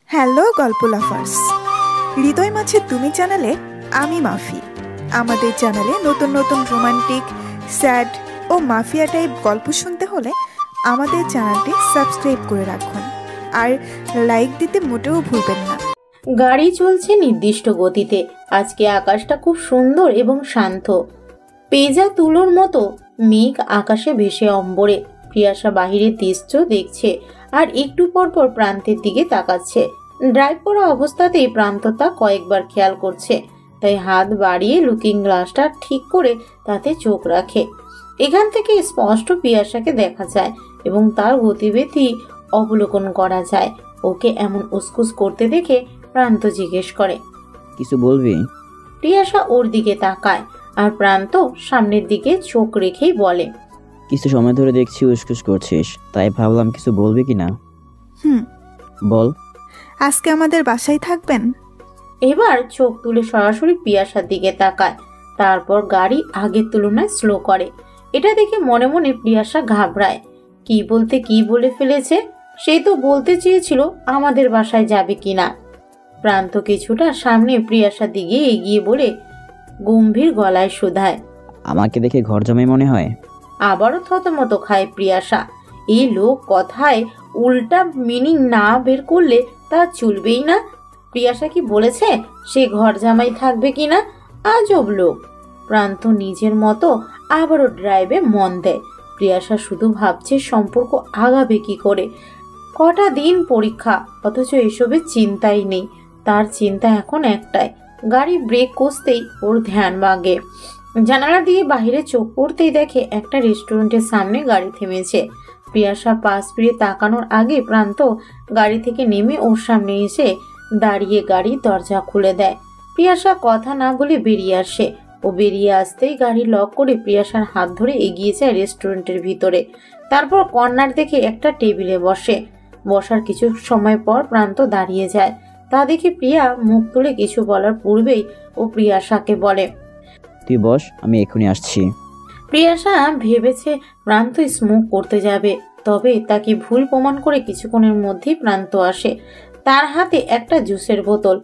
Hello গল্প লাফার্স, হৃদয় মাঝে তুমি চ্যানেলে আমি মাফি। আমাদের চ্যানেলে নতুন নতুন রোমান্টিক, স্যাড ও মাফিয়া টাইপ গল্প শুনতে হলে আমাদের চ্যানেলটি সাবস্ক্রাইব করে রাখুন আর লাইক দিতে মোটেও ভুলবেন না। গাড়ি চলছে নির্দিষ্ট গতিতে। আজকে আকাশটা খুব সুন্দর এবং শান্ত। পেজা তুলোর মতো মেঘ আকাশে ভেসে অম্বরে। প্রিয়াসা বাহিরের দৃশ্য দেখছে আর একটু পর পর প্রান্তের দিকে তাকাচ্ছে। ড্রাইভ করা অবস্থাতেই প্রান্ত তা কয়েকবার খেয়াল করছে, তাই হাত বাড়িয়ে লুকিং গ্লাসটা ঠিক করে তাতে চোখ রাখে। এখান থেকে স্পষ্ট প্রিয়াসাকে দেখা যায় এবং তার গতিবিধি অবলোকন করা যায়। ওকে এমন উসকুস করতে দেখে প্রান্ত জিজ্ঞেস করে, কিছু বলবি? প্রিয়াসা ওর দিকে তাকায় আর প্রান্ত সামনের দিকে চোখ রেখেই বলে, কিছু সময় ধরে দেখছি উসকুস করছিস, তাই ভাবলাম কিছু বলবি কিনা। বল। আজকে আমাদের বাসায় থাকবেন? এবার চোখ তুলে সরাসরি প্রিয়াসার দিকে তাকায়, তারপর গাড়ি আগের তুলনায় স্লো করে। এটা দেখে মনে মনে প্রিয়াসা ঘাবড়ায়। কি বলতে কি বলে ফেলেছে। সে তো বলতে চেয়েছিল আমাদের বাসায় যাবে কিনা। প্রান্ত কিছুটা সামনে প্রিয়াসার দিকে এগিয়ে বলে গম্ভীর গলায় শুধায়, আমাকে দেখে ঘর জমে মনে হয়? আবারও থতমত খায় প্রিয়াসা। এই লোক কথায় উল্টা মিনিং না বের করলে তা চলবেই না। প্রিয়াসা কি বলেছে সে ঘর জামাই থাকবে কিনা? আজব লোক। প্রান্ত নিজের মতো আবারও ড্রাইভে মন দেয়। প্রিয়াসা শুধু ভাবছে সম্পর্ক আগাবে কি করে। কটা দিন পরীক্ষা, অথচ এসবের চিন্তাই নেই। তার চিন্তা এখন একটাই, গাড়ি ব্রেক কষতেই ওর ধ্যান ভাগে। জানালা দিয়ে বাহিরে চোখ পড়তেই দেখে একটা রেস্টুরেন্টের সামনে গাড়ি থেমেছে। প্রিয়াসা পাশ ফিরে তাকানোর আগে প্রান্ত গাড়ি থেকে নেমে ওর সামনে এসে দাঁড়িয়ে গাড়ির দরজা খুলে দেয়। প্রিয়াসা কথা না বলে বেরিয়ে আসে। ও বেরিয়ে আসতেই গাড়ি লক করে প্রিয়াসার হাত ধরে এগিয়ে যায় রেস্টুরেন্টের ভিতরে। তারপর কর্নার দেখে একটা টেবিলে বসে। বসার কিছু সময় পর প্রান্ত দাঁড়িয়ে যায়। তা দেখে প্রিয়া মুখ তুলে কিছু বলার পূর্বেই ও প্রিয়াসাকে বলে, তুই বস, আমি এখনই আসছি। প্রিয়াসা ভেবেছে প্রান্ত স্মোক করতে যাবে, তবে তাকে ভুল প্রমাণ করে কিছুক্ষণের মধ্যেই প্রান্ত আসে। তার হাতে একটা জুসের বোতল।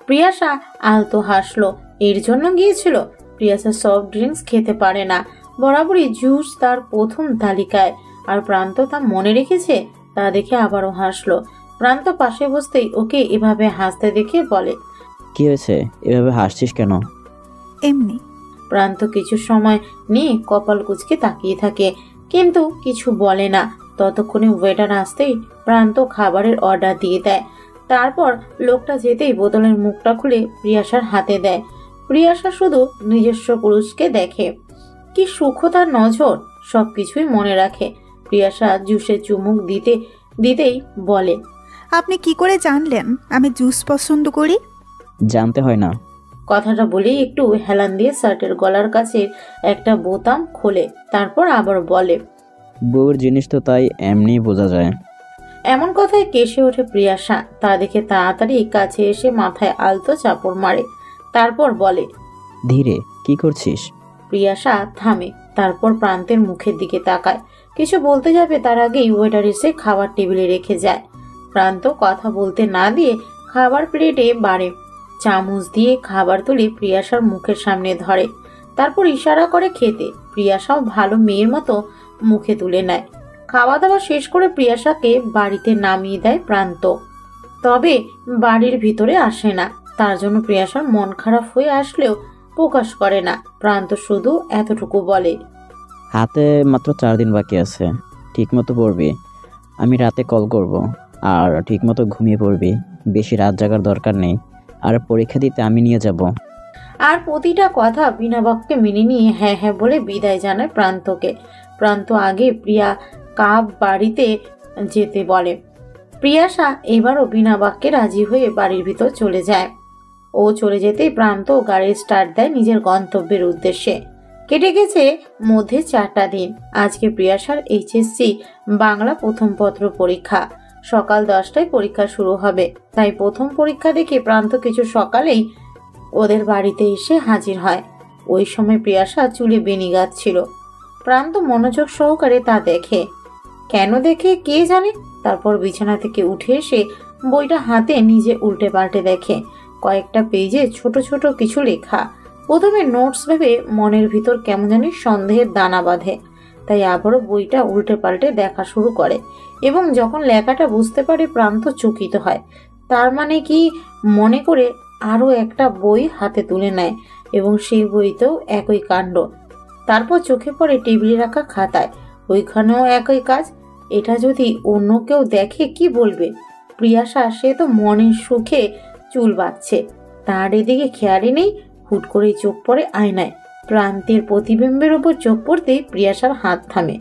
প্রিয়াসা আলতো হাসলো। এর জন্য গিয়েছিল? প্রিয়াসা সফট ড্রিঙ্কস খেতে পারে না, বরাবরই জুস তার প্রথম তালিকায়। আর প্রান্ত তা মনে রেখেছে, তা দেখে আবারও হাসলো। প্রান্ত পাশে বসতেই ওকে এভাবে হাসতে দেখে বলে, কি হয়েছে, এভাবে হাসছিস কেন? এমনি। প্রান্ত কিছু সময় নিয়ে কপাল কুঁচকে তাকিয়ে থাকে, কিন্তু কিছু বলে না। ততক্ষণে ওয়েটার আসতেই প্রান্ত খাবারের অর্ডার দিয়ে দেয়। তারপর লোকটা যেতেই বোতলের মুখটা খুলে প্রিয়াসার হাতে দেয়। প্রিয়াসা শুধু নিজস্ব পুরুষকে দেখে। কি সূক্ষ্ম তার নজর, সবকিছুই মনে রাখে। প্রিয়াসা জুসে চুমুক দিতেই বলে, আপনি কি করে জানলেন আমি জুস পছন্দ করি? জানতে হয় না। কথাটা বলেই একটু হেলান দিয়ে শার্টের গলার কাছে একটা বোতাম খোলে। তারপর আবার বলে, বউয়ের জিনিস তো তাই এমনি বোঝা যায়। এমন কথায় কেসে ওঠে প্রিয়াসা। তা দেখে তাড়াতাড়ি কাছে এসে মাথায় আলতো চাপড় মারে। তারপর বলে, ধীরে, কি করছিস? প্রিয়াসা থামে, তারপর প্রান্তের মুখের দিকে তাকায়। কিছু বলতে যাবে তার আগেই ওয়েটার এসে খাবার টেবিলে রেখে যায়। প্রান্ত কথা বলতে না দিয়ে খাবার প্লেটে বাড়ে। চামচ দিয়ে খাবার তুলে প্রিয়াসার মুখের সামনে ধরে, তারপর ইশারা করে খেতে। প্রিয়াসাও ভালো মেয়ের মতো মুখে তুলে নেয়। খাওয়া দাওয়া শেষ করে প্রিয়াসাকে বাড়িতে নামিয়ে দেয় প্রান্ত, তবে বাড়ির ভিতরে আসে না। তার জন্য প্রিয়াসার মন খারাপ হয়ে আসলেও প্রকাশ করে না। প্রান্ত শুধু এতটুকু বলে, হাতে মাত্র 4 দিন বাকি আছে, ঠিক মতো পড়বি। আমি রাতে কল করব, আর ঠিক মতো ঘুমিয়ে পড়বি। বেশি রাত জাগার দরকার নেই, আর পরীক্ষা দিতে আমি নিয়ে যাব। আর প্রতিটা কথা বিনা বাক্যে মেনে নিয়ে হ্যাঁ হ্যাঁ বলে বিদায় জানায় প্রান্তকে। প্রান্ত আগে প্রিয়া কাব বাড়িতে যেতে বলে। প্রিয়াসা এবারও বিনা বাক্যে রাজি হয়ে বাড়ির ভিতর চলে যায়। ও চলে যেতেই প্রান্ত গাড়ির স্টার্ট দেয় নিজের গন্তব্যের উদ্দেশ্যে। কেটে গেছে মধ্যে 4টা দিন। আজকে প্রিয়াসার এইচএসসি বাংলা প্রথম পত্র পরীক্ষা। সকাল 10টায় পরীক্ষা শুরু হবে, তাই প্রথম পরীক্ষা দেখে প্রান্ত কিছু সকালেই ওদের বাড়িতে এসে হাজির হয়। ওই সময় প্রিয়াসা চুলে বেনি গাচ্ছিল। প্রান্ত মনোযোগ সহকারে তা দেখে। কেন দেখে কে জানে। তারপর বিছানা থেকে উঠে এসে বইটা হাতে নিজে উল্টে পাল্টে দেখে। কয়েকটা পেজে ছোট ছোট কিছু লেখা। প্রথমে নোটস ভেবে মনের ভিতর কেমন জানি সন্দেহের দানা বাঁধে, তাই আবারও বইটা উল্টে পাল্টে দেখা শুরু করে এবং যখন লেখাটা বুঝতে পারে প্রান্ত চকিত হয়। তার মানে কি মনে করে আরও একটা বই হাতে তুলে নেয় এবং সেই বইতেও একই কাণ্ড। তারপর চোখে পড়ে টেবিলে রাখা খাতায়, ওইখানেও একই কাজ। এটা যদি অন্য কেউ দেখে কি বলবে? প্রিয়াশা সে তো মনের সুখে চুল বাঁধছে, তার এদিকে খেয়ালই নেই। হুট করেই চোখ পড়ে আয়নায়। প্রান্তের প্রতিবিম্বের উপর চোখ পড়তেই প্রিয়াশার হাত থামে।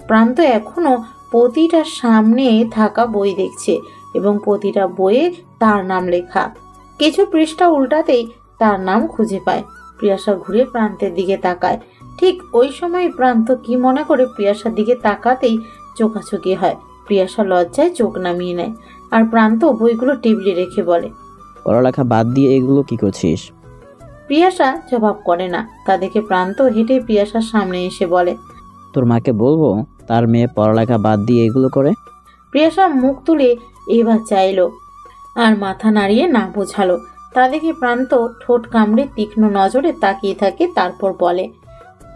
প্রান্ত এখনো প্রতিটা সামনে থাকা বই দেখছে এবং প্রতিটা বইয়ে তার নাম লেখা। কিছু পৃষ্ঠা উল্টাতেই তার নাম খুঁজে পায়। প্রিয়াশা ঘুরে প্রান্তের দিকে তাকায়। ঠিক ওই সময় প্রান্ত কি মনে করে প্রিয়াশার দিকে তাকাতেই চোখাচোখি হয়। প্রিয়াশা লজ্জায় চোখ নামিয়ে নেয় আর প্রান্ত বইগুলো টেবিলে রেখে বলে, পড়ালেখা বাদ দিয়ে এগুলো কি করছিস? প্রিয়াশা জবাব করে না। তা দেখে প্রান্ত হেঁটে প্রিয়াশার সামনে এসে বলে, তোর মাকে বলবো তার মেয়ে পড়ালেখা বাদ দিয়ে এগুলো করে? প্রিয়াশা মুখ তুলে এবার চাইলো আর মাথা নাড়িয়ে না বোঝালো। তা দেখে প্রান্ত ঠোঁট কামড়ে তীক্ষ্ণ নজরে তাকিয়ে থাকে, তারপর বলে,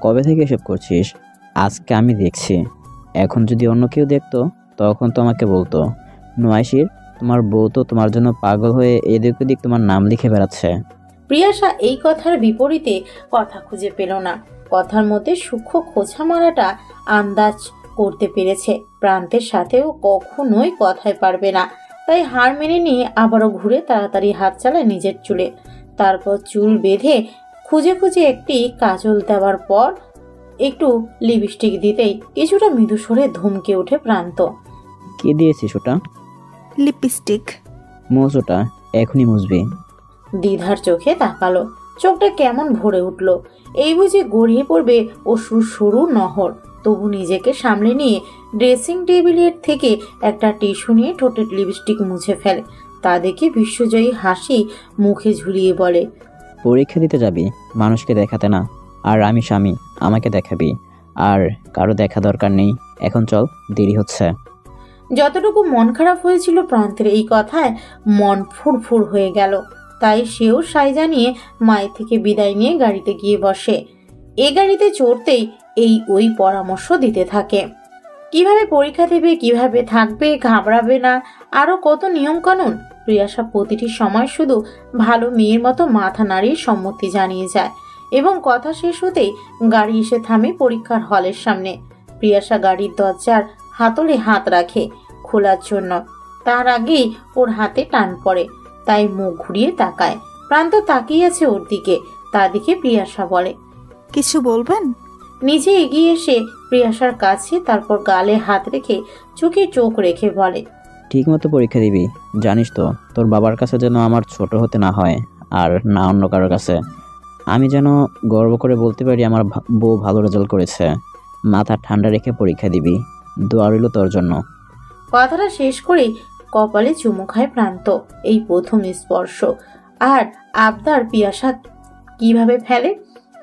কবে থেকে এসব করছিস? আজকে আমি দেখছি। এখন যদি অন্য কেউ দেখতো তখন তো আমাকে বলতো, নয়শির তোমার বউ তো তোমার জন্য পাগল হয়ে এদিক ওদিক তোমার নাম লিখে বেড়াচ্ছে। প্রিয়াশা এই কথার বিপরীতে কথা খুঁজে পেল না। কথার মধ্যে সূক্ষ্ম খোঁচা মারাটা আন্দাজ করতে পেরেছে। প্রান্তের সাথেও কখনোই কথায় পারবে না, তাই হার মেনে নিয়ে আবারও ঘুরে তাড়াতাড়ি হাত চালায় নিজের চুলে। তারপর চুল বেঁধে খুঁজে খুঁজে একটি কাজল দেওয়ার পর একটু লিপস্টিক দিতেই কিছুটা মৃদু স্বরে ধমকে ওঠে প্রান্ত। কি দিয়েছিস ওটা? লিপস্টিক। মুছ ওটা, এখনই মুছবি। দ্বিধার চোখে তাকালো। চোখটা কেমন ভরে উঠল। এই বুঝে গড়িয়ে পড়বে অসুর সরু নহর। তবু নিজেকে সামলে নিয়ে ড্রেসিং টেবিলের থেকে একটা টিস্যু নিয়ে ঠোঁটের লিপস্টিক মুছে ফেলে। তা দেখে বিশ্বজয়ী হাসি মুখে ঝুলিয়ে বলে, পরীক্ষা দিতে যাবি, মানুষকে দেখাতে না। আর আমি স্বামী, আমাকে দেখাবি। আর কারো দেখা দরকার নেই। এখন চল, দেরি হচ্ছে। যতটুকু মন খারাপ হয়েছিল প্রান্তের এই কথায় মন ফুরফুর হয়ে গেল। তাই সেও সাই জানিয়ে মায়ের থেকে বিদায় নিয়ে গাড়িতে গিয়ে বসে। এ গাড়িতে চড়তেই ওই পরামর্শ দিতে থাকে, কিভাবে পরীক্ষা দেবে, কিভাবে থাকবে, ঘাবড়াবে না, আরো কত নিয়ম কানুন। প্রিয়াশা প্রতিটি সময় শুধু ভালো মেয়ের মতো মাথা নাড়িয়ে সম্মতি জানিয়ে যায় এবং কথা শেষ হতেই গাড়ি এসে থামে পরীক্ষার হলের সামনে। প্রিয়াশা গাড়ির দরজার হাতলে হাত রাখে খোলার জন্য। তার আগেই ওর হাতে টান পড়ে, তাই মুখ ঘুরিয়ে তাকায়। প্রান্ত তাকিয়ে আছে ওর দিকে। তা দেখে প্রিয়াশা বলে, কিছু বলবেন? নিজে এগিয়ে এসে প্রিয়াশার কাছে, তারপর গালে হাত রেখে চোখে চোখ রেখে বলে, ঠিক মতো পরীক্ষা দিবি। জানিস তো তোর বাবার কাছে যেন আমার ছোট হতে না হয়, আর না অন্য কারোর কাছে। আমি যেন গর্ব করে বলতে পারি আমার বউ ভালো রেজাল্ট করেছে। মাথা ঠান্ডা রেখে পরীক্ষা দিবি। দোয়া রইল তোর জন্য। কথাটা শেষ করেই কপালে চুমু খায় প্রান্ত। এই প্রথম স্পর্শ। আর আবদার প্রিয়াশা কিভাবে ফেলে?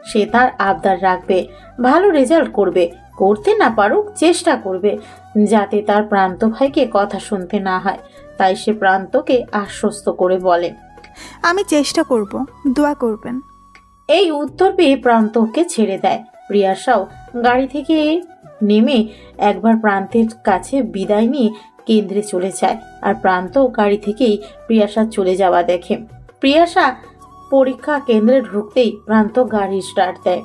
সে তার আবদার রাখবে, ভালো রেজাল্ট করবে, করতে না পারুক চেষ্টা করবে, যাতে তার প্রান্ত ভাইকে কথা শুনতে না হয়। তাই সে প্রান্তকে আশ্বস্ত করে বলে, আমি চেষ্টা করব, দোয়া করবেন। এই উত্তর পেয়ে প্রান্তকে ছেড়ে দেয়। প্রিয়াশাও গাড়ি থেকে নেমে একবার প্রান্তের কাছে বিদায় নিয়ে কেন্দ্রে চলে যায়। আর প্রান্ত গাড়ি থেকেই প্রিয়াশা চলে যাওয়া দেখে। প্রিয়াশা পরীক্ষা কেন্দ্রে ঢুকতেই প্রান্ত গাড়ি স্টার্ট দেয়।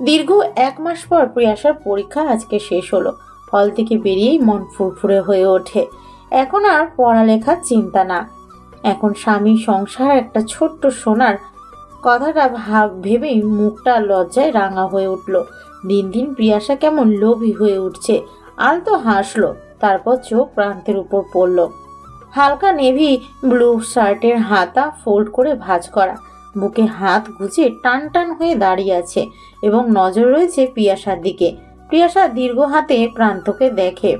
দীর্ঘ 1 মাস পর প্রিয়াশার পরীক্ষা আজকে শেষ হলো। হল থেকে বেরিয়েই মন ফুরফুরে হয়ে ওঠে। এখন আর পড়ালেখার চিন্তা না, এখন স্বামী, সংসার, একটা ছোট্ট সোনার। কথাটা ভেবেই মুখটা লজ্জায় রাঙা হয়ে উঠল। দিন দিন প্রিয়াশা কেমন লোভী হয়ে উঠছে। আলতো হাসলো, তারপর চোখ প্রান্তের উপর পড়ল। হালকা নেভি ব্লু শার্টের হাতা ফোল্ড করে ভাঁজ করা, বুকে হাত গুজে টান টান হয়ে দাঁড়িয়ে আছে এবং নজর রয়েছে প্রিয়াশার দিকে। প্রিয়াশা দীর্ঘ হাতে প্রান্তকে দেখে।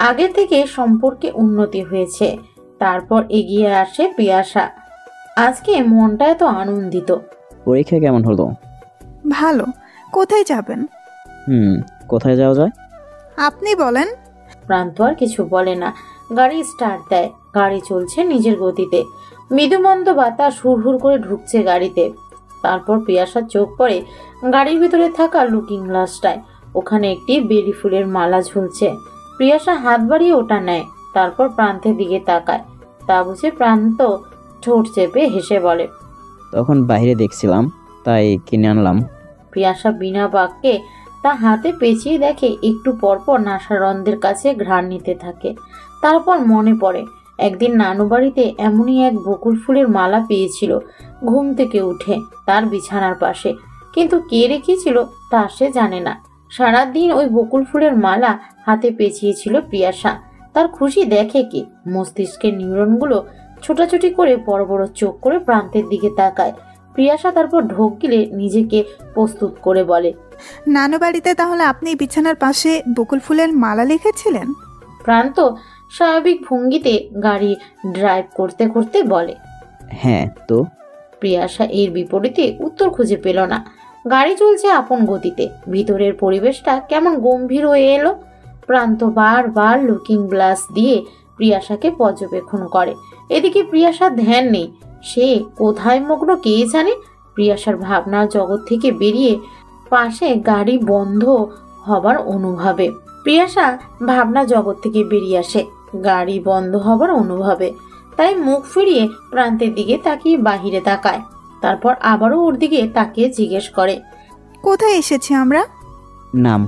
আগে থেকে সম্পর্কে উন্নতি হয়েছে। তারপর এগিয়ে আসে প্রিয়াশা। আজকে মনটা এত আনন্দিত। পরীক্ষা কেমন হলো? ভালো। কোথায় যাবেন? কোথায় যাওয়া যায়? আপনি বলেন। প্রান্ত আর কিছু বলে না, গাড়ি স্টার্ট দেয়। গাড়ি চলছে নিজের গতিতে। মৃদুমন্দ বাতাস হুড়হুড় করে ঢুকছে গাড়িতে। তারপর প্রিয়াসার চোখ পড়ে গাড়ির ভিতরে থাকা লুকিং গ্লাসটায়। ওখানে একটি বেলি ফুলের মালা ঝুলছে। প্রিয়াসা হাত বাড়িয়ে ওটা নেয়, তারপর প্রান্তের দিকে তাকায়। তা বুঝে প্রান্ত ঠোঁট চেপে হেসে বলে, তখন বাইরে দেখছিলাম, তাই কিনে আনলাম। প্রিয়াসা বিনা বাক্যে তা হাতে পেঁচিয়ে দেখে একটু পরপর নাসারন্ধ্রের কাছে ঘ্রাণ নিতে থাকে। তারপর মনে পড়ে একদিন নানু বাড়িতে এমনই এক বকুল ফুলের মালা পেয়েছিল ঘুম থেকে উঠে তার বিছানার পাশে, কিন্তু কে রেখেছিল তা সে জানে না। সারাদিন ওই বকুল ফুলের মালা হাতে পেঁচিয়েছিল প্রিয়াসা। তার খুশি দেখে কি? মস্তিষ্কের নিউরনগুলো ছোটাছুটি করে বড় বড় চোখ করে প্রান্তের দিকে তাকায়। প্রিয়াসা তারপর ঢোক গিলে নিজেকে প্রস্তুত করে বলে, নানু বাড়িতে তাহলে আপনি বিছানার পাশে বকুল ফুলের মালা লিখেছিলেন? প্রান্ত স্বাভাবিক ভঙ্গিতে গাড়ি ড্রাইভ করতে করতে বলে। হ্যাঁ তো। প্রিয়াসা এর বিপরীতে উত্তর খুঁজে পেল না। গাড়ি চলছে আপন গতিতে। ভিতরের পরিবেশটা কেমন গম্ভীর হয়ে এলো। প্রান্ত বারবার লুকিং গ্লাস দিয়ে প্রিয়াসাকে পর্যবেক্ষণ করে। এদিকে প্রিয়াসার ধ্যান নেই, সে কোথায় মগ্ন কে জানে। প্রিয়াসার ভাবনার জগৎ থেকে বেরিয়ে পাশে গাড়ি বন্ধ হবার অনুভবে প্রিয়াসা ভাবনা জগৎ থেকে বেরিয়ে আসে গাড়ি বন্ধ হবার অনুভবে। তাই মুখ ফিরিয়ে প্রান্তের দিকে তাকিয়ে বাহিরে তাকায়। তারপর আবারও ওর দিকে তাকিয়ে জিজ্ঞেস করে, কোথায় এসেছি আমরা? নাম।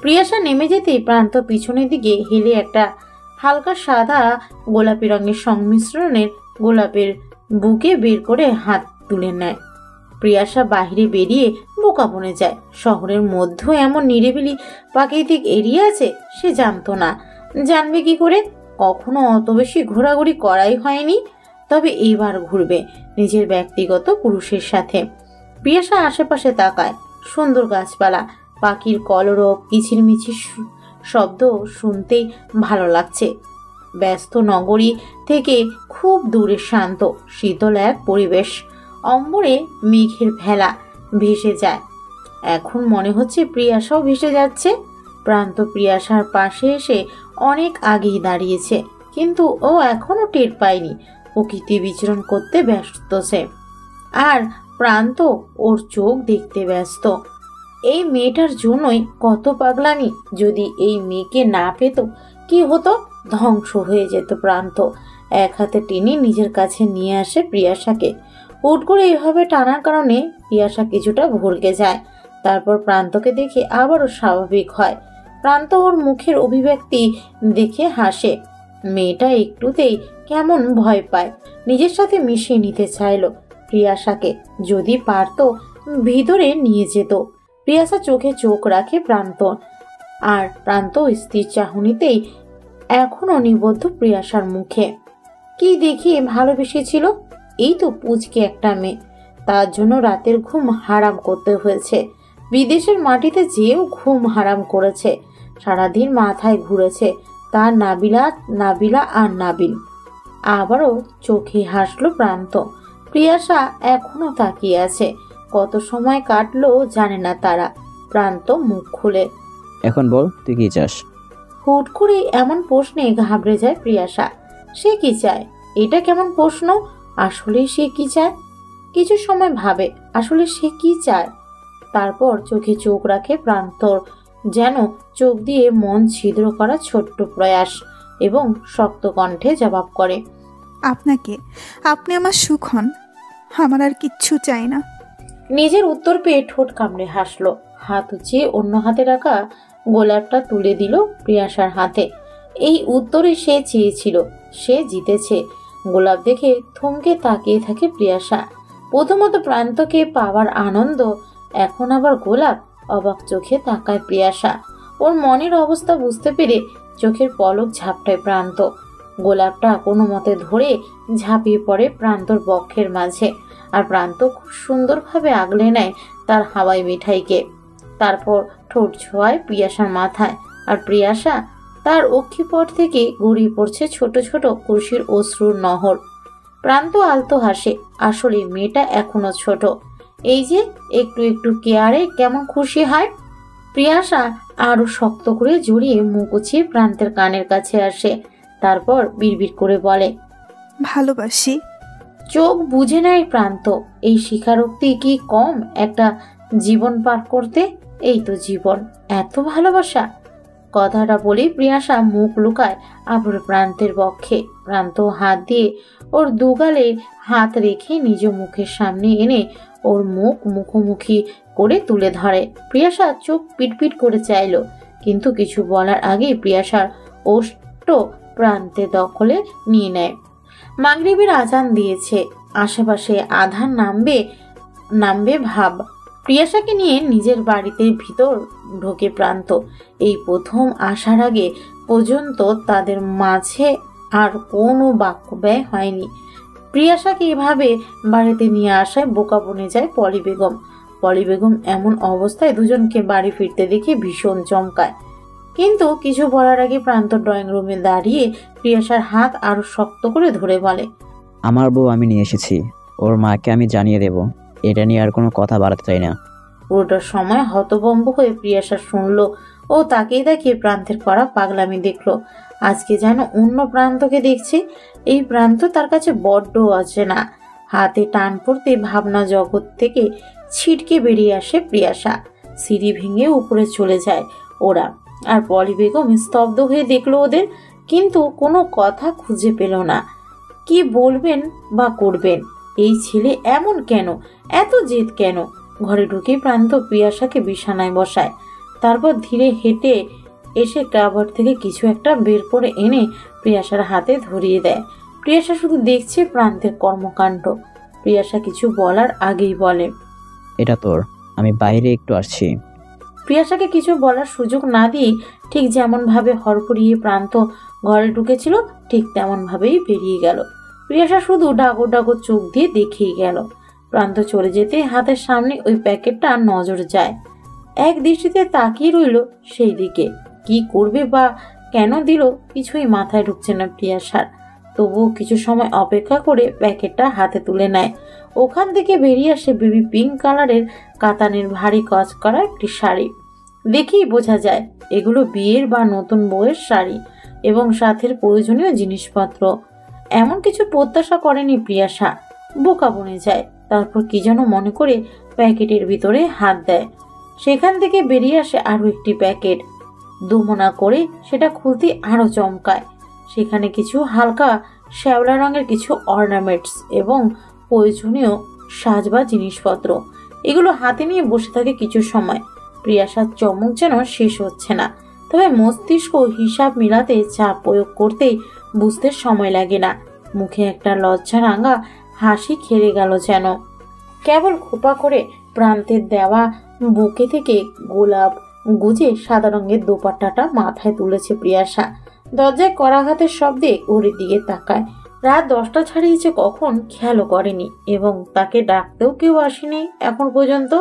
প্রিয়াসা নেমে যেতেই প্রান্ত পিছনের দিকে হেলে একটা হালকা সাদা গোলাপি রঙের সংমিশ্রণের গোলাপের বুকে বের করে হাত তুলে নেয়। প্রিয়াসা বাহিরে বেরিয়ে বোকা বনে যায়। শহরের মধ্যে এমন নিরিবিলি প্রাকৃতিক এরিয়া আছে সে জানতো না। জানবে কি করে? কখনো অত বেশি ঘোরাঘুরি করাই হয়নি। তবে এইবার ঘুরবে নিজের ব্যক্তিগত পুরুষের সাথে। প্রিয়াসা আশেপাশে তাকায়। সুন্দর গাছপালা, পাখির কলরব, কিচিরমিচির শব্দ শুনতেই ভালো লাগছে। ব্যস্ত নগরী থেকে খুব দূরে শান্ত শীতল এক পরিবেশ। অম্বরে মেঘের ভেলা ভেসে যায়। এখন মনে হচ্ছে প্রিয়াসাও ভেসে যাচ্ছে। প্রান্ত প্রিয়াসার পাশে এসে অনেক আগেই দাঁড়িয়েছে, কিন্তু ও এখনো টের পায়নি। প্রকৃতি বিচরণ করতে ব্যস্ত সে, আর প্রান্ত ওর চোখ দেখতে ব্যস্ত। এই মেয়েটার জন্যই কত পাগলামি। যদি এই মেয়েকে না পেত কি হতো? ধ্বংস হয়ে যেত প্রান্ত। এক হাতে টেনে নিজের কাছে নিয়ে আসে প্রিয়াসাকে। হুট করে এভাবে টানার কারণে প্রিয়াসা কিছুটা ভরকে যায়। তারপর প্রান্তকে দেখে আবারও স্বাভাবিক হয়। প্রান্ত ওর মুখের অভিব্যক্তি দেখে হাসে। মেয়েটা একটুতেই কেমন ভয় পায়। নিজের সাথে মিশিয়ে নিতে চাইল প্রিয়াসাকে। যদি পারত ভিতরে নিয়ে যেত। প্রিয়াসা চোখে চোখ রাখে প্রান্ত, আর প্রান্ত স্থির চাহনিতেই এখনো নিবদ্ধ প্রিয়াসার মুখে। কি দেখিয়ে ভালোবেসেছিল? এই তো পুচকে একটা মেয়ে, তার জন্য রাতের ঘুম হারাম করতে হয়েছে। বিদেশের মাটিতে যেও ঘুম হারাম করেছে। সারাদিন মাথায় ঘুরেছে তার নাবিলা নাবিলা আর নাবিল। আবারও চোখে হাসলো প্রান্ত। প্রিয়াসা এখনো তাকিয়ে আছে। কত সময় কাটলো জানে না তারা। প্রান্ত মুখ খুলে, এখন বল তুই কি চাস? হুট করে এমন প্রশ্নে ঘাবড়ে যায় প্রিয়াসা। সে কি চায়? এটা কেমন প্রশ্ন? আসলে সে কি চায়? কিছু সময় ভাবে আসলে সে কি চায়। তারপর চোখে চোখ রাখে প্রান্তর, যেন চোখ দিয়ে মন ছিদ্র করা ছোট্ট প্রয়াস, এবং শক্ত কণ্ঠে জবাব করে, আপনাকে। আপনি আমার সুখ হন, আমার আর কিচ্ছু চাই না। নিজের উত্তর পেয়ে ঠোঁট কামড়ে হাসলো। হাত উঁচিয়ে অন্য হাতে রাখা গোলাপটা তুলে দিল প্রিয়াসার হাতে। এই উত্তরে সে চেয়েছিল। সে জিতেছে। গোলাপ দেখে থমকে তাকিয়ে থাকে প্রিয়াসা। প্রথমত প্রান্তকে পাওয়ার আনন্দ, এখন আবার গোলাপ। অবাক চোখে তাকায় প্রিয়াসা। ওর মনের অবস্থা বুঝতে পেরে চোখের পলক ঝাপটায় প্রান্ত। গোলাপটা কোনো মতে ধরে ঝাঁপিয়ে পড়ে প্রান্তর বক্ষের মাঝে, আর প্রান্ত খুব সুন্দরভাবে আগলে নেয় তার হাওয়াই মিঠাইকে। তারপর ঠোঁট ছোঁয়ায় প্রিয়াসার মাথায়, আর প্রিয়াসা তার অক্ষিপট থেকে গড়িয়ে পড়ছে ছোট ছোট খুশির অশ্রুর নহর। প্রান্ত আলতো হাসে। আসলে মেয়েটা এখনো ছোট, এই যে একটু একটু কেয়ারে কেমন খুশি হয়। প্রিয়াসা আরো শক্ত করে জড়িয়ে মুখ উঁচিয়ে প্রান্তের কানের কাছে আসে। তারপর বিড়বিড় করে বলে, ভালোবাসি। চোখ বুঝে নেয় প্রান্ত। এই স্বীকারোক্তি কি কম একটা জীবন পার করতে? এই তো জীবন, এত ভালোবাসা। কথাটা বলেই প্রিয়াশা মুখ লুকায় আবার প্রান্তের বক্ষে। প্রান্ত হাত দিয়ে ওর দুগালে হাত রেখে নিজ মুখের সামনে এনে ওর মুখ মুখোমুখি করে তুলে ধরে। প্রিয়াশা চোখ পিটপিট করে চাইল, কিন্তু কিছু বলার আগেই প্রিয়াশার ওষ্ঠ প্রান্তে দখলে নিয়ে নেয়। মাগরিবের আজান দিয়েছে, আশেপাশে আধার নামবে ভাব। প্রিয়াশাকে নিয়ে নিজের বাড়িতে ভিতর ঢোকে প্রান্ত। এই প্রথম আসার আগে পর্যন্ত তাদের মাঝে আর কোনো বাক্য ব্যয় হয়নি। প্রিয়াশাকে এভাবে বাড়িতে নিয়ে আসায় বোকা বনে যায় পলি বেগম। পলি বেগম এমন অবস্থায় দুজনকে বাড়ি ফিরতে দেখে ভীষণ চমকায়, কিন্তু কিছু বলার আগে প্রান্ত ড্রয়িং রুমে দাঁড়িয়ে প্রিয়াশার হাত আরো শক্ত করে ধরে বলে, আমার বউ আমি নিয়ে এসেছি, ওর মাকে আমি জানিয়ে দেব। এটা নিয়ে আর কোনো কথা বাড়াতে চাই না। পুরোটার সময় হতভম্ব হয়ে প্রিয়াশা শুনলো ও তাকিয়ে তাকিয়ে প্রান্তের করা পাগলামি দেখলো। আজকে যেন অন্য প্রান্তকে দেখছে। এই প্রান্ত তার কাছে বড্ড অচেনা। হাতে টান পড়তে ভাবনা জগৎ থেকে ছিটকে বেরিয়ে আসে প্রিয়াশা। সিঁড়ি ভেঙে উপরে চলে যায় ওরা। আর পলি বেগম স্তব্ধ হয়ে দেখলো ওদের, কিন্তু কোনো কথা খুঁজে পেল না। কি বলবেন বা করবেন? এই ছেলে এমন কেন, এত জেদ কেন? ঘরে ঢুকে প্রান্ত প্রিয়াশাকে বিছানায় বসায়, তারপর ধীরে হেঁটে এসে কাভার থেকে কিছু একটা বের করে এনে প্রিয়াশার হাতে ধরিয়ে দেয়। প্রিয়াশা শুধু দেখছে প্রান্তের কর্মকাণ্ড। প্রিয়াশা কিছু বলার আগেই বলে, এটা তোর, আমি বাইরে একটু আসছি। প্রিয়াশাকে কিছু বলার সুযোগ না দিয়ে ঠিক যেমন ভাবে হড়পড়িয়ে প্রান্ত ঘরে ঢুকেছিল ঠিক তেমন ভাবেই বেরিয়ে গেল। প্রিয়াশা শুধু ডাগর ডাগর চোখ দিয়ে দেখেই গেল। প্রান্ত চলে যেতে হাতের সামনে ওই প্যাকেটটা নজর যায়। এক দৃষ্টিতে তাকিয়ে রইল সেই দিকে। কি করবে বা কেন দিল কিছুই মাথায় ঢুকছে না প্রিয়াশার। তবুও কিছু সময় অপেক্ষা করে প্যাকেটটা হাতে তুলে নেয়। ওখান থেকে বেরিয়ে আসে বেবি পিঙ্ক কালারের কাতানের ভারী কাজ করা একটি শাড়ি। দেখেই বোঝা যায় এগুলো বিয়ের বা নতুন বউয়ের শাড়ি এবং সাথের প্রয়োজনীয় জিনিসপত্র। এমন কিছু প্রত্যাশা করেনি প্রিয়াশা, বোকা বনে যায়। তারপর কি যেন মনে করে প্যাকেটের ভিতরে হাত দেয়। সেখান থেকে বেরিয়ে আসে আরো একটি প্যাকেট। দুমনা করে সেটা খুলতে আরো চমকায়। সেখানে কিছু হালকা শ্যাওলা রঙের কিছু অর্নামেন্টস এবং প্রয়োজনীয় সাজবা জিনিসপত্র। এগুলো হাতে নিয়ে বসে থাকে কিছু সময়। প্রিয়াশার চমক যেন শেষ হচ্ছে না। তবে মস্তিষ্ক হিসাব মিলাতে চাপ প্রয়োগ করতেই বুঝতে সময় লাগে না। মুখে একটা লজ্জা রাঙা হাসি খেলে গেল যেন। কেবল খোপা করে প্রান্তের দেওয়া বুকে থেকে গোলাপ গুজে সাদা রঙের দোপাট্টাটা মাথায় তুলেছে প্রিয়াশা। দরজায় করাঘাতের শব্দে ঘড়ির দিকে তাকায়। রাত 10টা ছাড়িয়েছে কখন খেয়ালও করেনি, এবং তাকে ডাকতেও কেউ আসেনি এখন পর্যন্ত।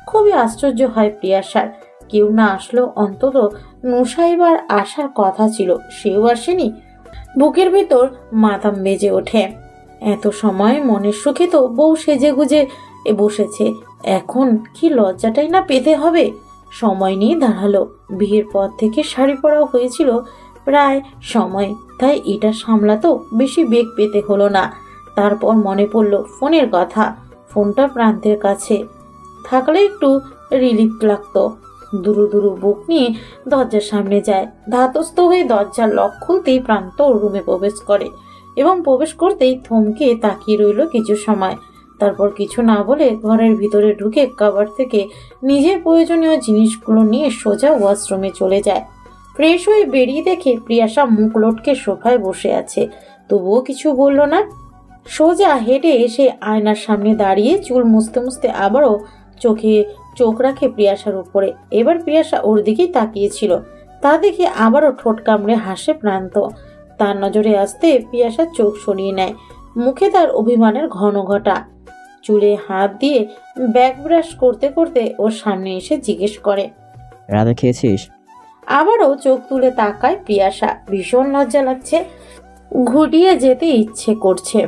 খুবই আশ্চর্য হয় প্রিয়াশার। কেউ না আসলেও অন্তত নুসাইবার আসার কথা ছিল, সেও আসেনি। বুকের ভেতর মাথাম বেজে ওঠে। এত সময় মনের সুখে তো বউ সেজে গুজে বসেছে, এখন কি লজ্জাটাই না পেতে হবে। সময় নিয়ে দাঁড়ালো। বিয়ের পর থেকে শাড়ি পরাও হয়েছিল প্রায় সময়, তাই এটা সামলাতো বেশি বেগ পেতে হলো না। তারপর মনে পড়ল ফোনের কথা। ফোনটা প্রান্তের কাছে থাকলে একটু রিলিফ লাগতো। দুরু দুরু বুক নিয়ে দরজার সামনে যায়। ধাতস্থ হয়ে দরজার লক খুলতেই প্রান্ত রুমে প্রবেশ করে, এবং প্রবেশ করতেই থমকে তাকিয়ে রইল কিছু সময়। তারপর কিছু না বলে ঘরের ভিতরে ঢুকে কাভার থেকে নিজের প্রয়োজনীয় জিনিসগুলো নিয়ে সোজা ওয়াশরুমে চলে যায়। ফ্রেশ হয়ে বেরিয়ে দেখে প্রিয়াশা মুখ লটকে সোফায় বসে আছে, তবুও কিছু বলল না। সোজা হেঁটে এসে আয়নার সামনে দাঁড়িয়ে চুল মুছতে মুছতে আবারও চোখ রাখে প্রিয়াশার উপরে। এবার প্রিয়াশা ওর দিকেই তাকিয়েছিল। তা দেখে আবারও ঠোঁট কামড়ে হাসে প্রান্ত। তার নজরে আসতে প্রিয়াশা চোখ সরিয়ে নেয়। মুখে তার অভিমানের ঘন ঘটা। চুলে হাত দিয়ে ব্যাক ব্রাশ করতে করতে ওর সামনে এসে জিজ্ঞেস করে, রাতে খেয়েছিস? আবারও চোখ তুলে তাকায় প্রিয়াশা। ভীষণ লজ্জা লাগছে, ঘুটিয়ে যেতে ইচ্ছে করছে।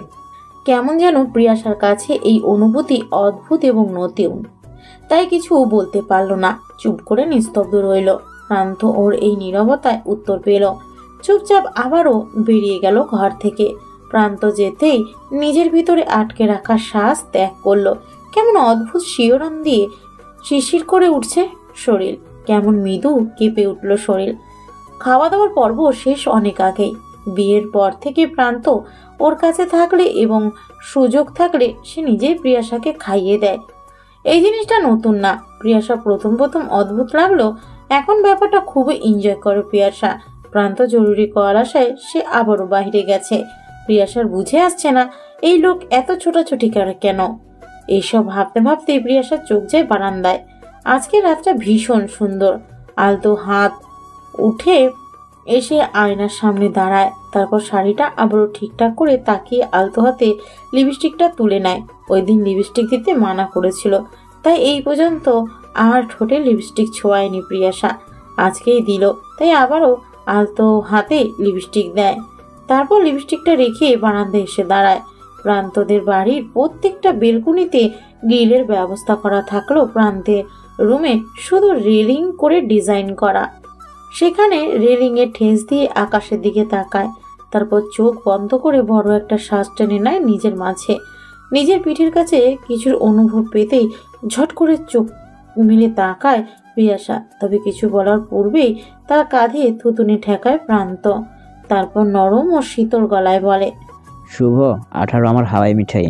কেমন যেন প্রিয়াশার কাছে এই অনুভূতি অদ্ভুত এবং নতুন। তাই কিছু বলতে পারল না, চুপ করে নিস্তব্ধ রইল। প্রান্ত ওর এই নীরবতায় উত্তর পেল। চুপচাপ আবারও বেরিয়ে গেল ঘর থেকে। প্রান্ত যেতেই নিজের ভিতরে আটকে রাখা শ্বাস ত্যাগ করলো। কেমন অদ্ভুত শিহরণ দিয়ে শিরশির করে উঠছে শরীর, কেমন মৃদু কেঁপে উঠল শরীর। খাওয়া দাওয়ার পর্ব শেষ অনেক আগেই। বিয়ের পর থেকে প্রান্ত ওর কাছে থাকলে এবং সুযোগ থাকলে সে নিজেই প্রিয়াশাকে খাইয়ে দেয়। এই জিনিসটা নতুন না। প্রিয়াশা প্রথম প্রথম অদ্ভুত লাগলো, এখন ব্যাপারটা খুবই এনজয় করে প্রিয়াশা। প্রান্ত জরুরি করার আশায় সে আবারও বাইরে গেছে। প্রিয়াশার বুঝে আসছে না এই লোক এত ছোটাছুটি করে কেন। এইসব ভাবতে ভাবতেই প্রিয়াশার চোখ যায় বারান্দায়। আজকে রাতটা ভীষণ সুন্দর। আলতো হাত উঠে এসে আয়নার সামনে দাঁড়ায়, তারপর শাড়িটা আবারও ঠিকঠাক করে তাকিয়ে আলতো হাতে লিপস্টিকটা তুলে নেয়। ওই দিন লিপস্টিক দিতে মানা করেছিল, তাই এই পর্যন্ত আর ঠোঁটে লিপস্টিক ছোঁয়ায়নি প্রিয়াশা। আজকেই দিল, তাই আবারও আলতো হাতে লিপস্টিক দেয়। তারপর লিপস্টিকটা রেখে বারান্দায় এসে দাঁড়ায়। প্রান্তদের বাড়ির প্রত্যেকটা বেলকুনিতে গ্রিলের ব্যবস্থা করা থাকলো। প্রান্তের রুমে শুধু রেলিং করে ডিজাইন করা। সেখানে রেলিংয়ে ঠেস দিয়ে আকাশের দিকে তাকায়, তারপর চোখ বন্ধ করে বড় একটা শ্বাস টেনে নেয় নিজের মাঝে। নিজের পিঠের কাছে কিছুর অনুভব পেতেই ঝট করে চোখ মিলে তাকায় প্রিয়াশা। তবে কিছু বলার পূর্বেই তার কাঁধে থুতুনি ঠেকায় প্রান্ত। তারপর নরম ও শীতল গলায় বলে, শুভ 18 আমার হাওয়াই মিঠাই।